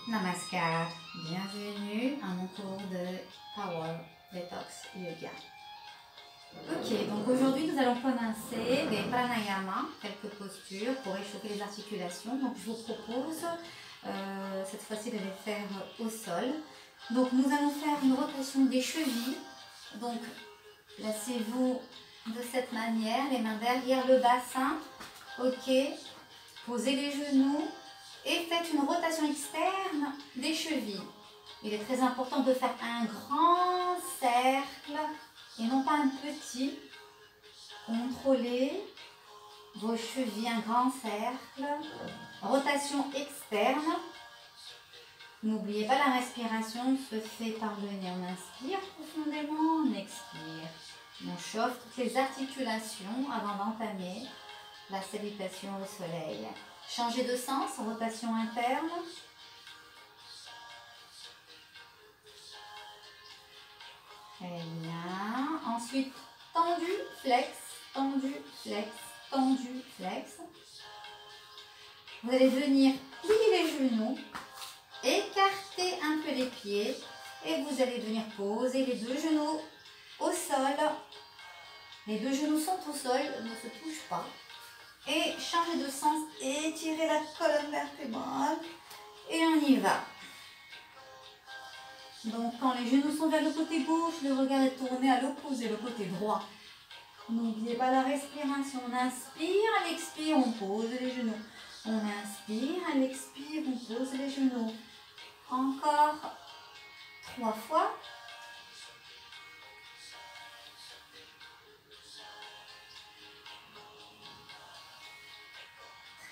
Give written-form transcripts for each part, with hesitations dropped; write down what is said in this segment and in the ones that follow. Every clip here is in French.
Namaskar, bienvenue à mon cours de Power Detox Yoga. Ok, donc aujourd'hui nous allons commencer des pranayama, quelques postures pour réchauffer les articulations. Donc je vous propose cette fois-ci de les faire au sol. Donc nous allons faire une rotation des chevilles. Donc placez-vous de cette manière, les mains derrière le bassin. Ok, posez les genoux. Et faites une rotation externe des chevilles. Il est très important de faire un grand cercle et non pas un petit. Contrôlez vos chevilles, un grand cercle. Rotation externe. N'oubliez pas, la respiration se fait par le nez. On inspire profondément, on expire. On chauffe toutes les articulations avant d'entamer la salutation au soleil. Changez de sens, rotation interne. Très bien. Ensuite, tendu, flex, tendu, flex, tendu, flex. Vous allez venir plier les genoux, écarter un peu les pieds et vous allez venir poser les deux genoux au sol. Les deux genoux sont au sol, ne se touchent pas. Et changer de sens, étirer la colonne vertébrale et on y va. Donc quand les genoux sont vers le côté gauche, le regard est tourné à l'opposé, le côté droit. N'oubliez pas la respiration. On inspire, à l'expire, on pose les genoux. On inspire, à l'expire, on pose les genoux. Encore 3 fois.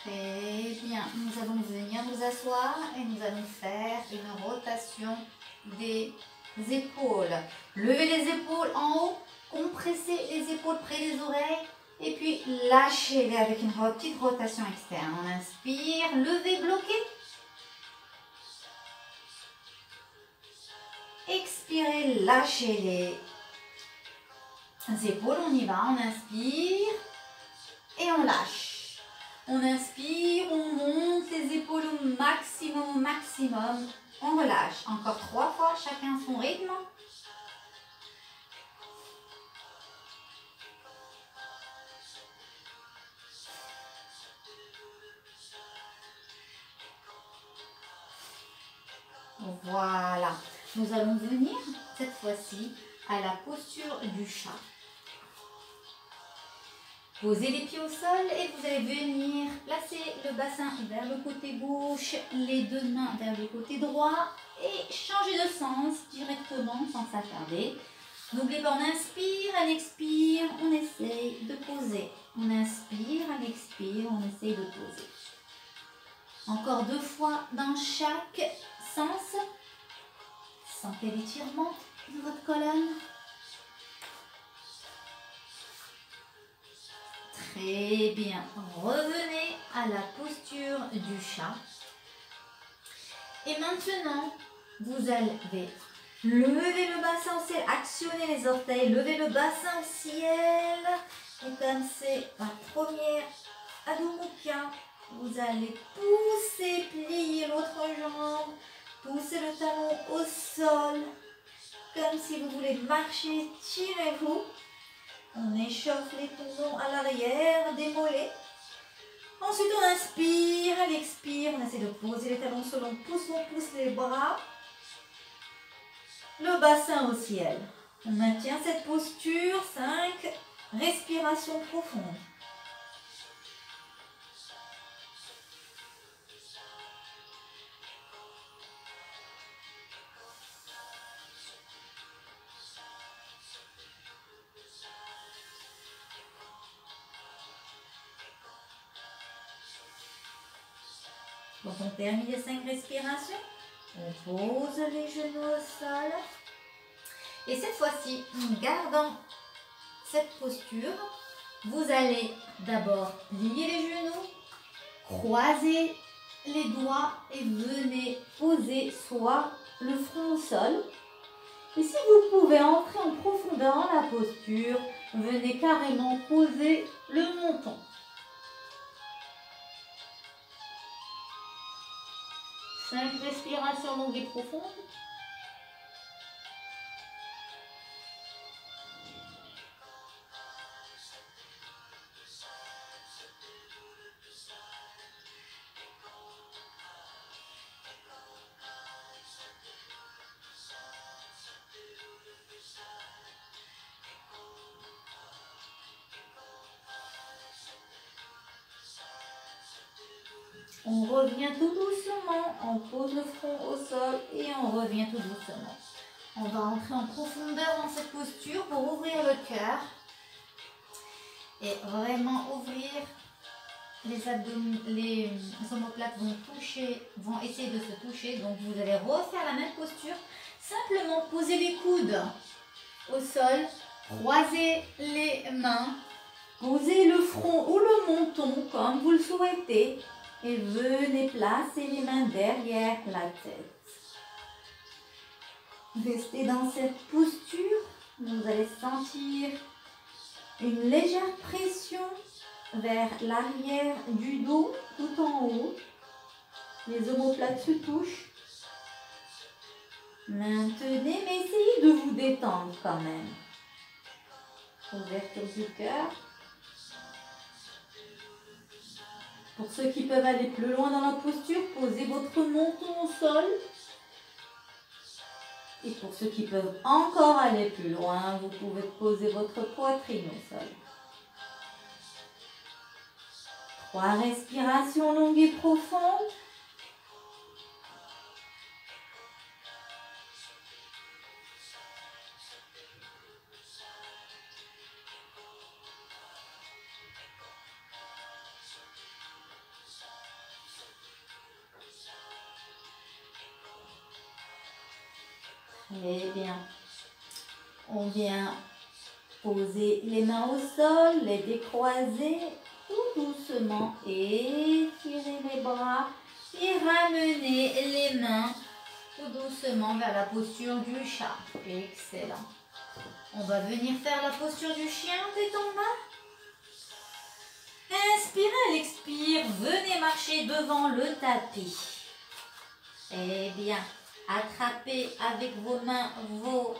Très bien, nous allons venir nous asseoir et nous allons faire une rotation des épaules. Levez les épaules en haut, compressez les épaules près des oreilles et puis lâchez-les avec une petite rotation externe. On inspire, levez, bloquez. Expirez, lâchez les épaules, on y va, on inspire et on lâche. On inspire, on monte les épaules au maximum, maximum. On relâche. Encore 3 fois, chacun son rythme. Voilà. Nous allons venir cette fois-ci à la posture du chat. Posez les pieds au sol et vous allez venir placer le bassin vers le côté gauche, les deux mains vers le côté droit et changer de sens directement sans s'attarder. N'oubliez pas, on inspire, on expire, on essaye de poser. On inspire, on expire, on essaye de poser. Encore 2 fois dans chaque sens. Sentez l'étirement de votre colonne. Très bien. Revenez à la posture du chat. Et maintenant, vous allez lever le bassin au ciel, actionnez les orteils, levez le bassin au ciel. Et comme c'est la première Adho Mukha, vous allez pousser, plier l'autre jambe, pousser le talon au sol. Comme si vous voulez marcher, tirez-vous. On échauffe les tendons à l'arrière des mollets. Ensuite, on inspire, elle expire. On essaie de poser les talons sur on pousse les bras. Le bassin au ciel. On maintient cette posture. 5 respirations profondes. Donc on termine les 5 respirations, on pose les genoux au sol. Et cette fois-ci, en gardant cette posture, vous allez d'abord plier les genoux, croiser les doigts et venez poser soit le front au sol. Et si vous pouvez entrer en profondeur dans la posture, venez carrément poser le menton. 5 respirations longues et profondes. On revient tout doucement, on pose le front au sol et on revient tout doucement. On va entrer en profondeur dans cette posture pour ouvrir le cœur et vraiment ouvrir les abdominaux. Les omoplates vont essayer de se toucher. Donc vous allez refaire la même posture. Simplement poser les coudes au sol, croiser les mains, posez le front ou le menton comme vous le souhaitez. Et venez placer les mains derrière la tête. Restez dans cette posture. Vous allez sentir une légère pression vers l'arrière du dos, tout en haut. Les omoplates se touchent. Maintenez, mais essayez de vous détendre quand même. Ouverture du cœur. Pour ceux qui peuvent aller plus loin dans la posture, posez votre menton au sol. Et pour ceux qui peuvent encore aller plus loin, vous pouvez poser votre poitrine au sol. 3 respirations longues et profondes. Très bien. On vient poser les mains au sol, les décroiser tout doucement. Étirez les bras et ramenez les mains tout doucement vers la posture du chat. Excellent. On va venir faire la posture du chien tête en bas. Inspirez, elle expire. Venez marcher devant le tapis. Très bien. Attrapez avec vos mains vos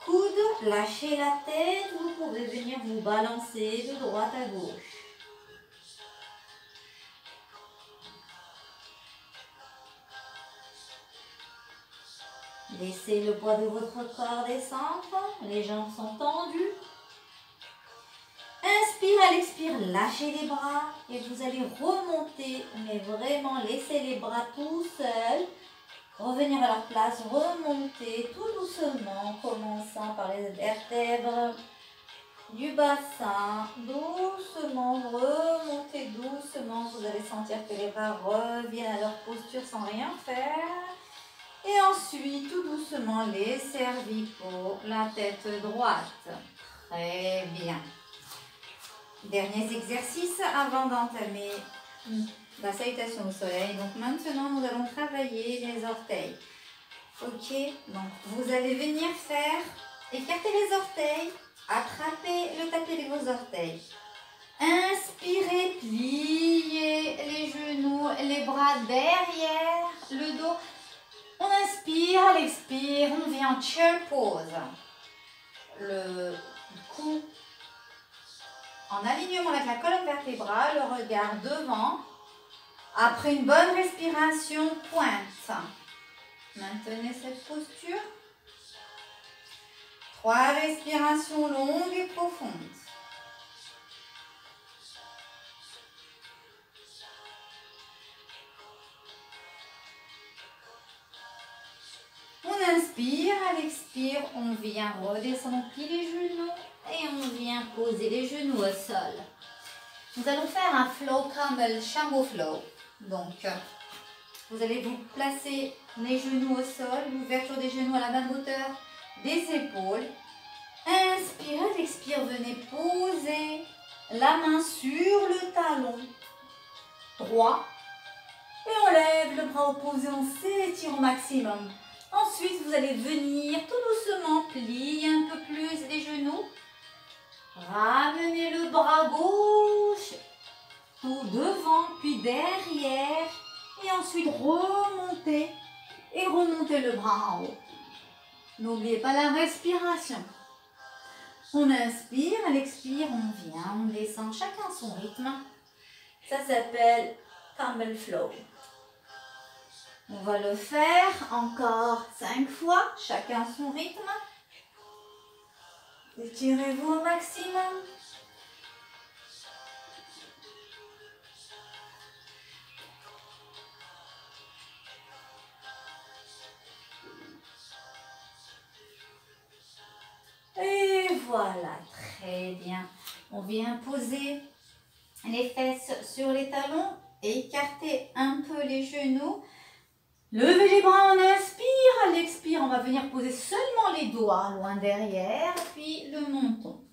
coudes, lâchez la tête, vous pouvez venir vous balancer de droite à gauche. Laissez le poids de votre corps descendre, les jambes sont tendues. Inspire, à l'expire, lâchez les bras et vous allez remonter, mais vraiment laissez les bras tout seuls. Revenir à leur place, remonter tout doucement, commençant par les vertèbres du bassin. Doucement, remontez doucement. Vous allez sentir que les bras reviennent à leur posture sans rien faire. Et ensuite, tout doucement, les cervicaux, la tête droite. Très bien. Derniers exercices avant d'entamer la salutation au soleil. Donc maintenant, nous allons travailler les orteils. Ok, donc vous allez venir faire, écarter les orteils, attraper le tapis de vos orteils. Inspirez, pliez les genoux, les bras derrière le dos. On inspire, à l'expire, on vient en chair pose. Le cou en alignement avec la colonne vertébrale, le regard devant. Après une bonne respiration, pointe. Maintenez cette posture. 3 respirations longues et profondes. On inspire, à l'expire, on vient redescendre, plier les genoux et on vient poser les genoux au sol. Nous allons faire un flow camel, chameau flow. Donc, vous allez vous placer les genoux au sol, l'ouverture des genoux à la même hauteur des épaules. Inspirez, expire, venez poser la main sur le talon droit. Et on lève le bras opposé, on s'étire au maximum. Ensuite, vous allez venir tout doucement plier un peu plus les genoux. Ramenez le bras gauche tout devant, puis derrière. Et ensuite, remontez montez et remontez le bras en haut. N'oubliez pas la respiration. On inspire, à l'expire, on vient, on descend, chacun son rythme. Ça s'appelle Camel Flow. On va le faire encore 5 fois, chacun son rythme. Étirez-vous au maximum. Et voilà, très bien. On vient poser les fesses sur les talons, écarter un peu les genoux. Levez les bras, on inspire, à l'expire, on va venir poser seulement les doigts loin derrière, puis le menton.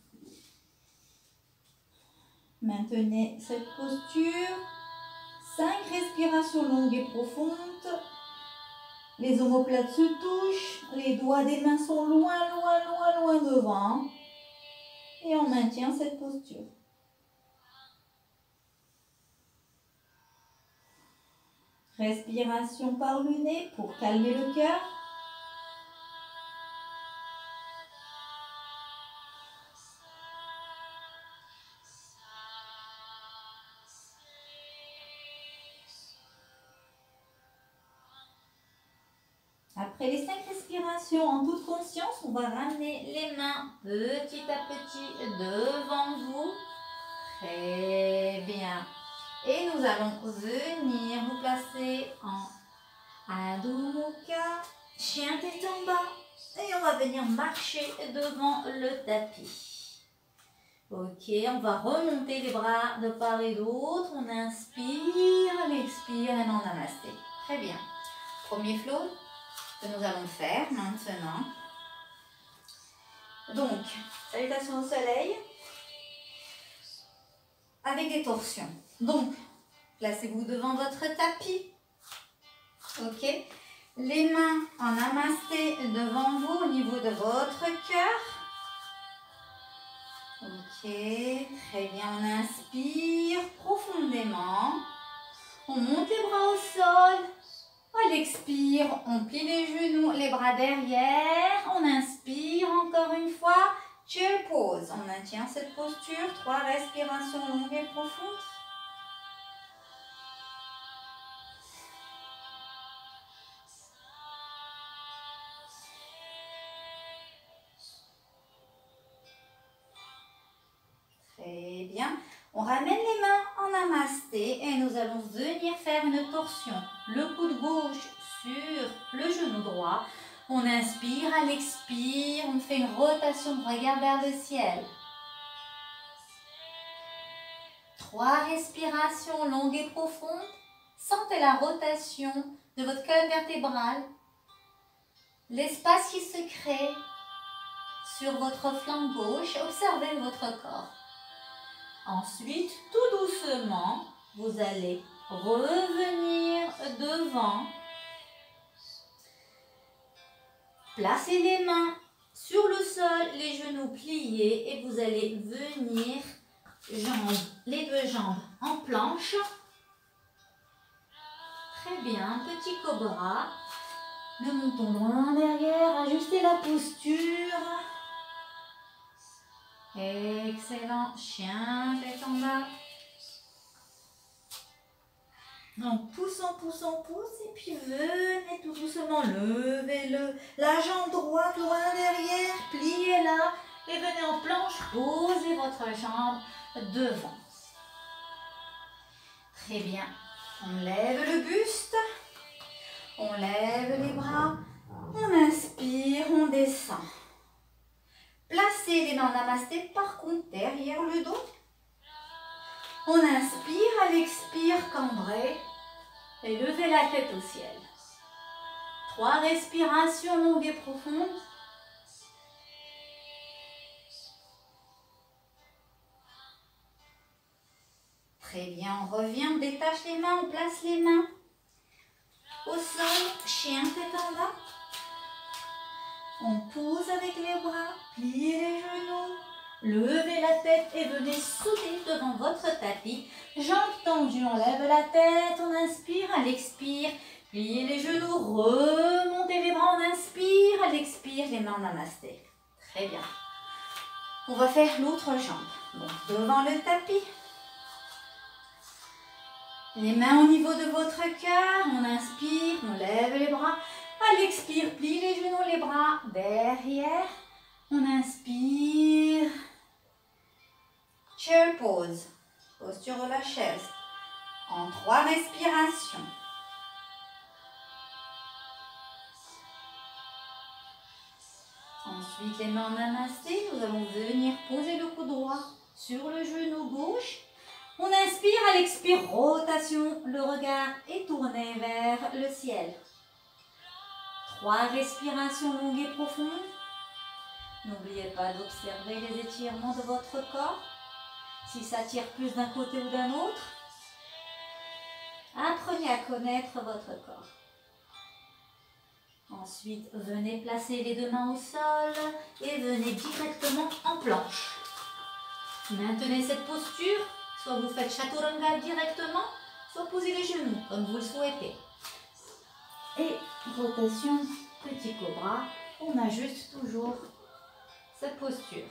Maintenez cette posture. 5 respirations longues et profondes. Les omoplates se touchent, les doigts des mains sont loin, loin, loin, loin devant. Et on maintient cette posture. Respiration par le nez pour calmer le cœur. Après les 5 respirations, en toute conscience, on va ramener les mains petit à petit devant vous. Très bien. Et nous allons venir vous placer en Adho Mukha, chien tête en bas. Et on va venir marcher devant le tapis. Ok, on va remonter les bras de part et d'autre. On inspire, on expire et on namasté. Très bien. Premier flow que nous allons faire maintenant. Donc, salutations au soleil avec des torsions. Donc, placez-vous devant votre tapis. Ok. Les mains en namasté devant vous au niveau de votre cœur. Ok. Très bien. On inspire profondément. On monte les bras au sol. À l'expire, on plie les genoux, les bras derrière. On inspire encore une fois. Chair pose. On maintient cette posture. 3 respirations longues et profondes. Très bien. On ramène les mains en namasté et nous allons venir faire une torsion. Le coude gauche sur le genou droit. On inspire, à l'expire, on fait une rotation de regard vers le ciel. 3 respirations longues et profondes. Sentez la rotation de votre colonne vertébrale. L'espace qui se crée sur votre flanc gauche. Observez votre corps. Ensuite, tout doucement, vous allez revenir devant. Placez les mains sur le sol, les genoux pliés et vous allez venir les 2 jambes en planche. Très bien, petit cobra. Le menton loin derrière, ajustez la posture. Excellent, chien tête en bas. Donc poussons, poussons, pousse et puis venez tout doucement, levez-le. La jambe droite loin derrière, pliez-la et venez en planche, posez votre jambe devant. Très bien, on lève le buste, on lève les bras, on inspire, on descend. Placez les mains en namasté par contre derrière le dos. On inspire, à l'expire, cambrez et levez la tête au ciel. 3 respirations longues et profondes. Très bien, on revient, on détache les mains, on place les mains au sol, chien tête en bas. On pose avec les bras, pliez les genoux. Levez la tête et venez sauter devant votre tapis. Jambes tendues, on lève la tête, on inspire, à l'expire. Pliez les genoux, remontez les bras, on inspire, à l'expire, les mains en namasté. Très bien. On va faire l'autre jambe. Donc, devant le tapis. Les mains au niveau de votre cœur, on inspire, on lève les bras. À l'expire, plie les genoux, les bras derrière. On inspire. Chair pose. Posture de la chaise. En 3 respirations. Ensuite, les mains en namasté. Nous allons venir poser le coude droit sur le genou gauche. On inspire, à l'expire, rotation. Le regard est tourné vers le ciel. 3 respirations longues et profondes. N'oubliez pas d'observer les étirements de votre corps. Si ça tire plus d'un côté ou d'un autre. Apprenez à connaître votre corps. Ensuite, venez placer les 2 mains au sol et venez directement en planche. Maintenez cette posture. Soit vous faites chaturanga directement, soit posez les genoux comme vous le souhaitez. Et rotation, petit cobra, on ajuste toujours cette posture.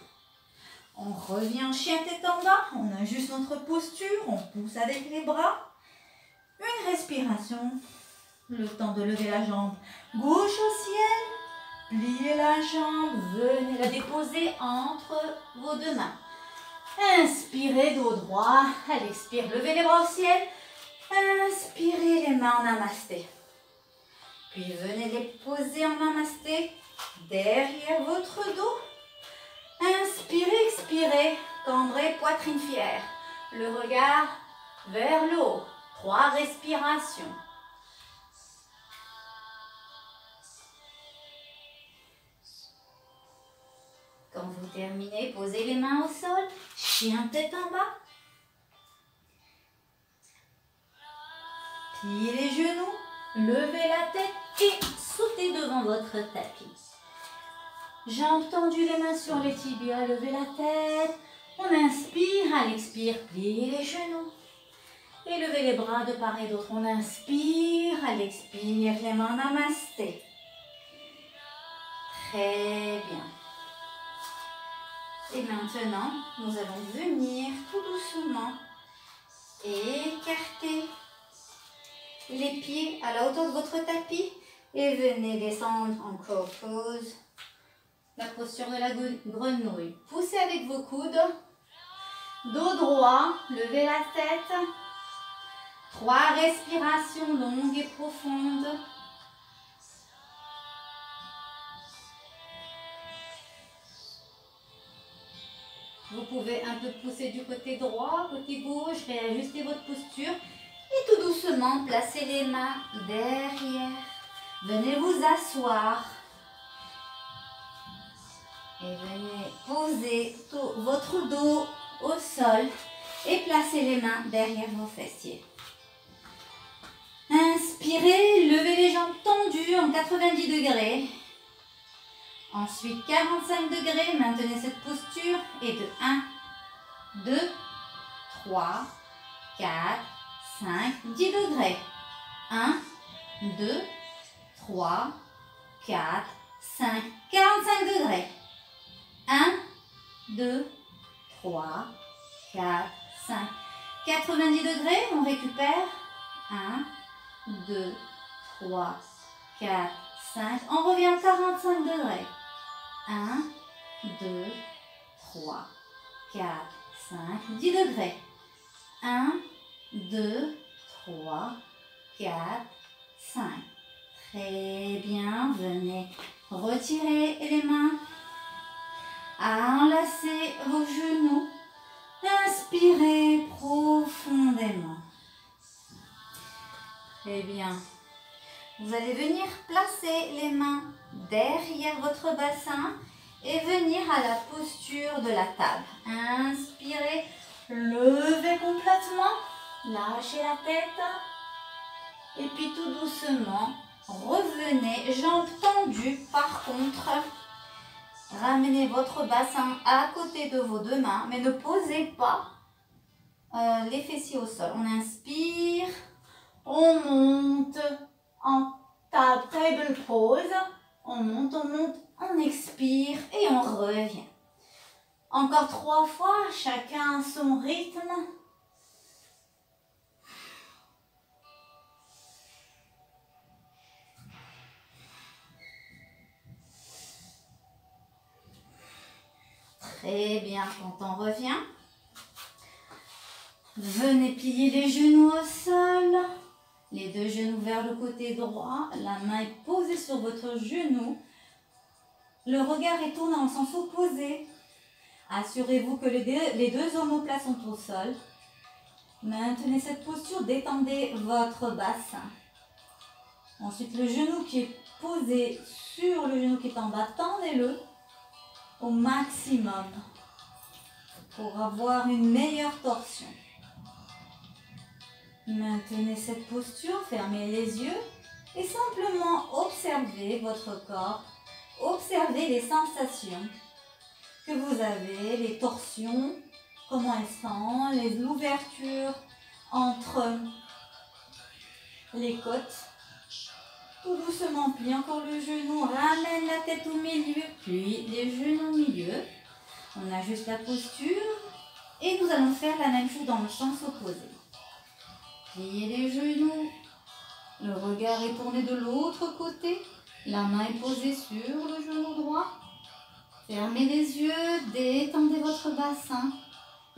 On revient en chien tête en bas, on ajuste notre posture, on pousse avec les bras. Une respiration, le temps de lever la jambe gauche au ciel. Pliez la jambe, venez la déposer entre vos 2 mains. Inspirez, dos droit, à l'expire, levez les bras au ciel. Inspirez les mains en namasté. Puis venez les poser en namasté derrière votre dos. Inspirez, expirez, cambrez, poitrine fière. Le regard vers le haut. 3 respirations. Quand vous terminez, posez les mains au sol, chien tête en bas. Pliez les genoux, levez la tête et sautez devant votre tapis. Jambes tendues, les mains sur les tibias, levez la tête. On inspire, à l'expire, pliez les genoux. Et levez les bras de part et d'autre. On inspire, à l'expire, les mains namasté. Très bien. Et maintenant, nous allons venir tout doucement écarter les pieds à la hauteur de votre tapis et venez descendre en crow pose, la posture de la grenouille. Poussez avec vos coudes, dos droit, levez la tête, 3 respirations longues et profondes. Vous pouvez un peu pousser du côté droit, côté gauche, réajuster votre posture et tout doucement placer les mains derrière. Venez vous asseoir et venez poser votre dos au sol et placer les mains derrière vos fessiers. Inspirez, levez les jambes tendues en 90 degrés. Ensuite, 45 degrés, maintenez cette posture et de 1, 2, 3, 4, 5, 10 degrés. 1, 2, 3, 4, 5, 45 degrés. 1, 2, 3, 4, 5, 90 degrés, on récupère. 1, 2, 3, 4, 5, on revient à 45 degrés. 1, 2, 3, 4, 5, 10 degrés. 1, 2, 3, 4, 5. Très bien, venez retirer les mains. Enlacez vos genoux. Inspirez profondément. Très bien. Vous allez venir placer les mains derrière votre bassin et venir à la posture de la table. Inspirez, levez complètement, lâchez la tête et puis tout doucement, revenez, jambes tendues par contre. Ramenez votre bassin à côté de vos 2 mains, mais ne posez pas les fessiers au sol. On inspire, on monte En table pose, on monte, on expire et on revient. Encore 3 fois, chacun à son rythme. Très bien, quand on revient, venez plier les genoux au sol, les 2 genoux vers le côté droit, la main est posée sur votre genou, le regard est tourné en sens opposé. Assurez-vous que les deux omoplates sont au sol. Maintenez cette posture, détendez votre bassin. Ensuite, le genou qui est posé sur le genou qui est en bas, tendez-le au maximum pour avoir une meilleure torsion. Maintenez cette posture, fermez les yeux et simplement observez votre corps, observez les sensations que vous avez, les torsions, comment elles sont, l'ouverture entre les côtes. Tout doucement, plie encore le genou, ramène la tête au milieu, puis les genoux au milieu. On ajuste la posture et nous allons faire la même chose dans le sens opposé. Pliez les genoux, le regard est tourné de l'autre côté, la main est posée sur le genou droit. Fermez les yeux, détendez votre bassin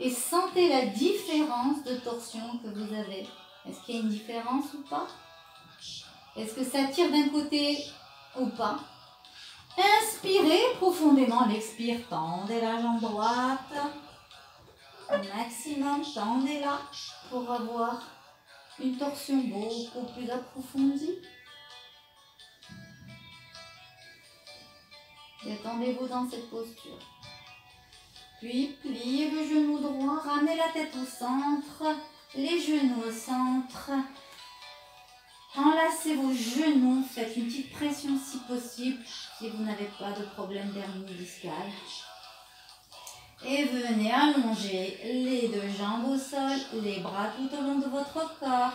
et sentez la différence de torsion que vous avez. Est-ce qu'il y a une différence ou pas? Est-ce que ça tire d'un côté ou pas? Inspirez profondément, l'expire, tendez la jambe droite. Au maximum, tendez-la pour avoir une torsion beaucoup plus approfondie. Détendez-vous dans cette posture. Puis, pliez le genou droit, ramenez la tête au centre, les genoux au centre. Enlacez vos genoux, faites une petite pression si possible, si vous n'avez pas de problème d'hernie discale. Et venez allonger les 2 jambes au sol, les bras tout au long de votre corps,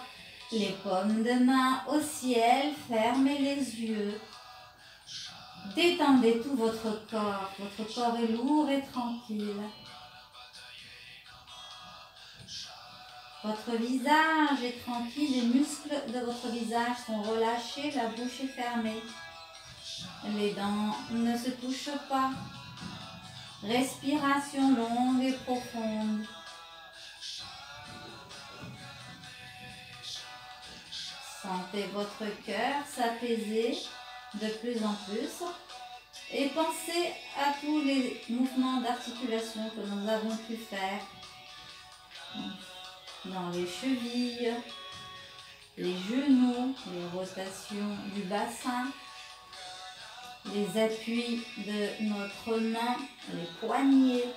les paumes de main au ciel, fermez les yeux. Détendez tout votre corps est lourd et tranquille. Votre visage est tranquille, les muscles de votre visage sont relâchés, la bouche est fermée. Les dents ne se touchent pas. Respiration longue et profonde. Sentez votre cœur s'apaiser de plus en plus et pensez à tous les mouvements d'articulation que nous avons pu faire dans les chevilles, les genoux, les rotations du bassin, les appuis de notre main, les poignets,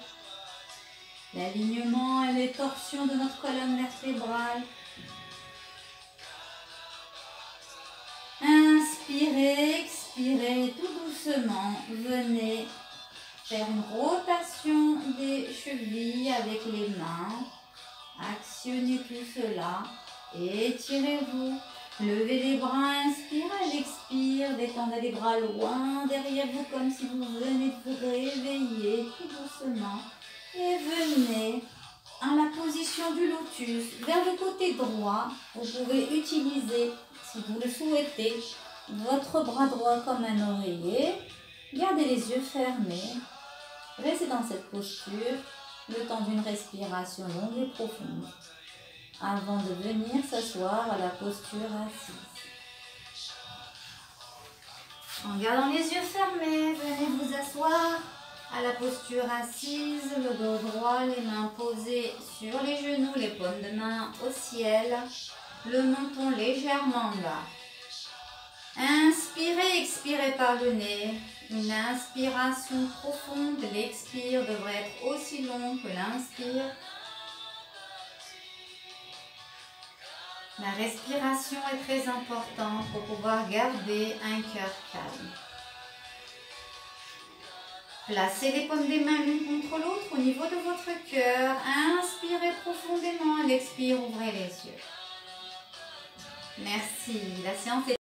l'alignement et les torsions de notre colonne vertébrale. Inspirez, expirez tout doucement. Venez faire une rotation des chevilles avec les mains. Actionnez tout cela. Étirez-vous. Levez les bras, inspirez, expire. Détendez les bras loin derrière vous comme si vous venez de vous réveiller tout doucement. Et venez à la position du lotus, vers le côté droit. Vous pouvez utiliser, si vous le souhaitez, votre bras droit comme un oreiller. Gardez les yeux fermés. Restez dans cette posture le temps d'une respiration longue et profonde avant de venir s'asseoir à la posture assise. En gardant les yeux fermés, venez vous asseoir à la posture assise, le dos droit, les mains posées sur les genoux, les paumes de main au ciel, le menton légèrement bas. Inspirez, expirez par le nez. Une inspiration profonde, l'expire devrait être aussi long que l'inspire. La respiration est très importante pour pouvoir garder un cœur calme. Placez les paumes des mains l'une contre l'autre au niveau de votre cœur. Inspirez profondément, l'expire, ouvrez les yeux. Merci. La séance est